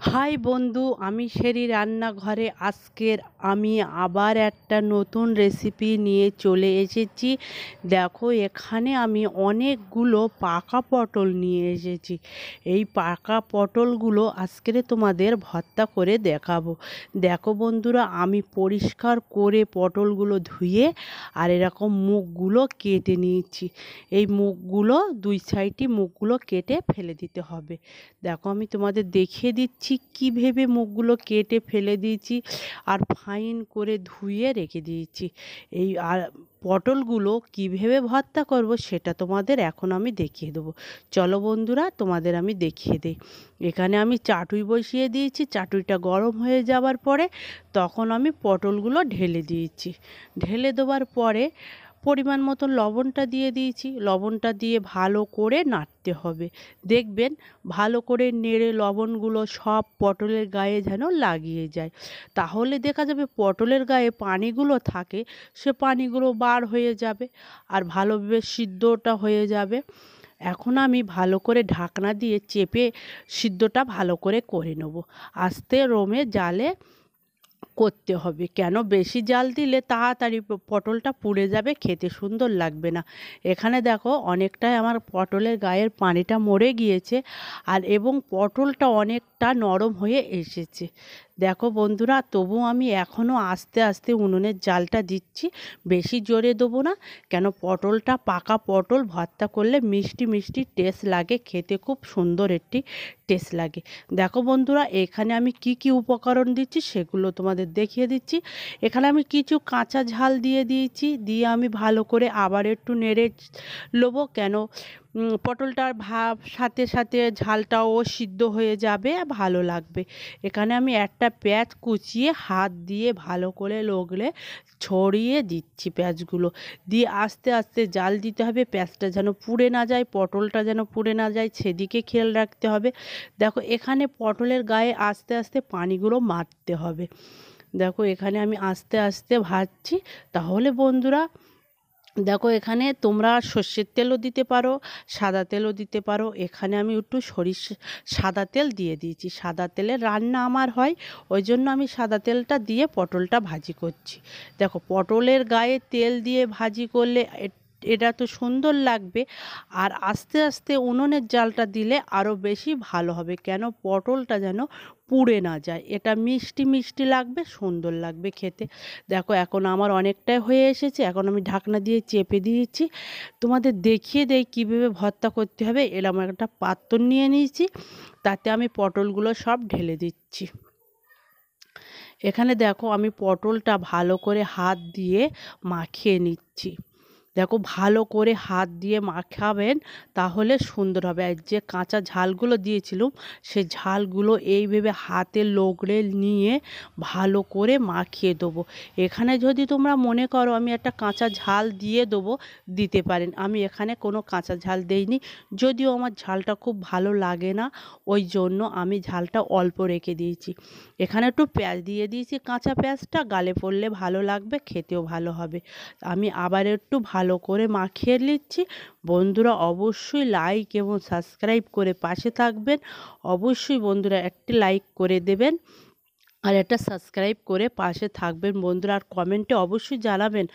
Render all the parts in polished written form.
High বন্ধু, আমি শেরি রান্নাঘরে আজকের আমি আবার একটা নতুন রেসিপি নিয়ে চলে এসেছি। দেখো, এখানে আমি অনেকগুলো পাকা পটল নিয়ে এসেছি। এই পাকা পটলগুলো আজকের তোমাদের ভর্তা করে দেখাবো। দেখো বন্ধুরা, আমি পরিষ্কার করে পটলগুলো ধুয়ে আর এরকম মুখগুলো কেটে নিয়েছি। এই মুখগুলো দুই সাইডে মুখগুলো কেটে ফেলে দিতে হবে। দেখো, আমি তোমাদের দেখিয়ে দিচ্ছি কি ভেবে মুখগুলো কেটে ফেলে দিয়েছি আর ফাইন করে ধুয়ে রেখে দিয়েছি। এই আর পটলগুলো কী ভেবে ভর্তা করব সেটা তোমাদের এখন আমি দেখিয়ে দেবো। চলো বন্ধুরা, তোমাদের আমি দেখিয়ে দিই। এখানে আমি চাটুই বসিয়ে দিয়েছি। চাটুইটা গরম হয়ে যাওয়ার পরে তখন আমি পটলগুলো ঢেলে দিয়েছি। ঢেলে দেওয়ার পরে পরিমাণ মতো লবণটা দিয়ে দিয়েছি। লবণটা দিয়ে ভালো করে নাড়তে হবে। দেখবেন ভালো করে নেড়ে লবণগুলো সব পটলের গায়ে যেন লাগিয়ে যায়। তাহলে দেখা যাবে পটলের গায়ে পানিগুলো থাকে, সে পানিগুলো বার হয়ে যাবে আর ভালোভাবে সিদ্ধটা হয়ে যাবে। এখন আমি ভালো করে ঢাকনা দিয়ে চেপে সিদ্ধটা ভালো করে নেব। আস্তে রোমে জালে করতে হবে, কেন বেশি জাল দিলে তাড়াতাড়ি পটলটা পুড়ে যাবে, খেতে সুন্দর লাগবে না। এখানে দেখো অনেকটাই আমার পটলের গায়ের পানিটা মরে গিয়েছে আর এবং পটলটা অনেকটা নরম হয়ে এসেছে। দেখো বন্ধুরা, তবু আমি এখনও আস্তে আস্তে উনুনের জালটা দিচ্ছি, বেশি জোরে দেবো না। কেন পটলটা পাকা পটল ভর্তা করলে মিষ্টি মিষ্টি টেস্ট লাগে, খেতে খুব সুন্দর একটি টেস্ট লাগে। দেখো বন্ধুরা, এখানে আমি কি কি উপকরণ দিচ্ছি সেগুলো তোমাদের দেখিয়ে দিচ্ছি। এখানে আমি কিছু কাঁচা ঝাল দিয়ে দিয়েছি, দিয়ে আমি ভালো করে আবার একটু নেড়ে নেবো। কেন পটলটার ভাব সাথে সাথে ঝালটাও সিদ্ধ হয়ে যাবে, ভালো লাগবে। এখানে আমি একটা পেঁয়াজ কুচিয়ে হাত দিয়ে ভালো করে লগলে ছড়িয়ে দিচ্ছি। পেঁয়াজগুলো দিয়ে আস্তে আস্তে জাল দিতে হবে, পেঁয়াজটা যেন পুড়ে না যায়, পটলটা যেন পুড়ে না যায়, সেদিকে খেয়াল রাখতে হবে। দেখো, এখানে পটলের গায়ে আস্তে আস্তে পানিগুলো মারতে হবে। দেখো, এখানে আমি আস্তে আস্তে ভাজছি। তাহলে বন্ধুরা দেখো, এখানে তোমরা সর্ষের তেলও দিতে পারো, সাদা তেলও দিতে পারো। এখানে আমি একটু সাদা তেল দিয়ে দিয়েছি। সাদা তেলে রান্না আমার হয়, ওই জন্য আমি সাদা তেলটা দিয়ে পটলটা ভাজি করছি। দেখো, পটলের গায়ে তেল দিয়ে ভাজি করলে এটা তো সুন্দর লাগবে। আর আস্তে আস্তে উনুনের জালটা দিলে আরও বেশি ভালো হবে, কেন পটলটা যেন পুড়ে না যায়। এটা মিষ্টি মিষ্টি লাগবে, সুন্দর লাগবে খেতে। দেখো, এখন আমার অনেকটাই হয়ে এসেছে। এখন আমি ঢাকনা দিয়ে চেপে দিয়েছি। তোমাদের দেখিয়ে দেই কীভাবে ভর্তা করতে হবে। এরকম একটা পাত্র নিয়ে নিয়েছি, তাতে আমি পটলগুলো সব ঢেলে দিচ্ছি। এখানে দেখো, আমি পটলটা ভালো করে হাত দিয়ে মাখিয়ে নিচ্ছি। দেখো, ভালো করে হাত দিয়ে মাখাবেন, তাহলে সুন্দর হবে। আর যে কাঁচা ঝালগুলো দিয়েছিলাম, সেই ঝালগুলো এইভাবে হাতে লগড়ে নিয়ে ভালো করে মাখিয়ে দেবো। এখানে যদি তোমরা মনে করো আমি একটা কাঁচা ঝাল দিয়ে দেবো, দিতে পারেন। আমি এখানে কোনো কাঁচা ঝাল দেইনি, যদিও আমার ঝালটা খুব ভালো লাগে না, ওই জন্য আমি ঝালটা অল্প রেখে দিয়েছি। এখানে একটু পেঁয়াজ দিয়ে দিয়েছি, কাঁচা পেঁয়াজটা গালে পড়লে ভালো লাগবে, খেতেও ভালো হবে। আমি আবার একটু ভালো করে মাখিয়ে নিচ্ছি। বন্ধুরা অবশ্যই লাইক এবং সাবস্ক্রাইব করে পাশে থাকবেন। অবশ্যই বন্ধুরা একটি লাইক করে দেবেন আর একটা সাবস্ক্রাইব করে পাশে থাকবেন বন্ধুরা। আর কমেন্টে অবশ্যই জানাবেন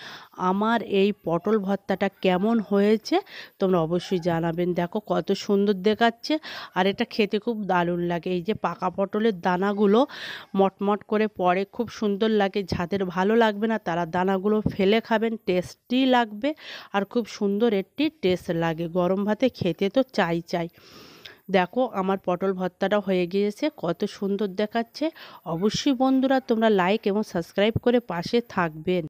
আমার এই পটল ভর্তাটা কেমন হয়েছে, তোমরা অবশ্যই জানাবেন। দেখো কত সুন্দর দেখাচ্ছে আর এটা খেতে খুব দারুণ লাগে। এই যে পাকা পটলের দানাগুলো মটমট করে পড়ে, খুব সুন্দর লাগে। যাদের ভালো লাগবে না তারা দানাগুলো ফেলে খাবেন, টেস্টি লাগবে আর খুব সুন্দর একটি টেস্ট লাগে। গরম ভাতে খেতে তো চাই চাই। দেখো, আমার পটল ভর্তাটা হয়ে গিয়েছে, কত সুন্দর দেখাচ্ছে। অবশ্যই বন্ধুরা তোমরা লাইক এবং সাবস্ক্রাইব করে পাশে থাকবেন।